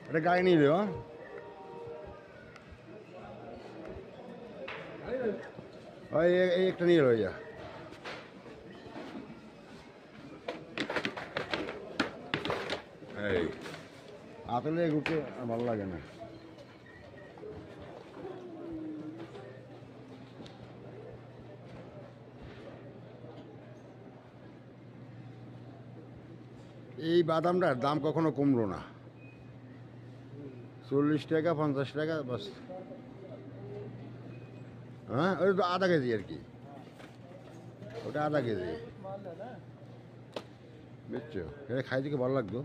এটা গাড়ি নিয়ে যাও। ওই এই একটা নিয়ে রয়ে যা। এই আতলে ঘুরতে ভালো লাগে না। এই বাদামটার দাম কখনো কমলো না, 40 টাকা 50 টাকা বাস। হ্যাঁ ওই তো আধা কেজি আর কি, ওটা আধা কেজি বুঝছো, এটা খাই থেকে ভালো লাগতো।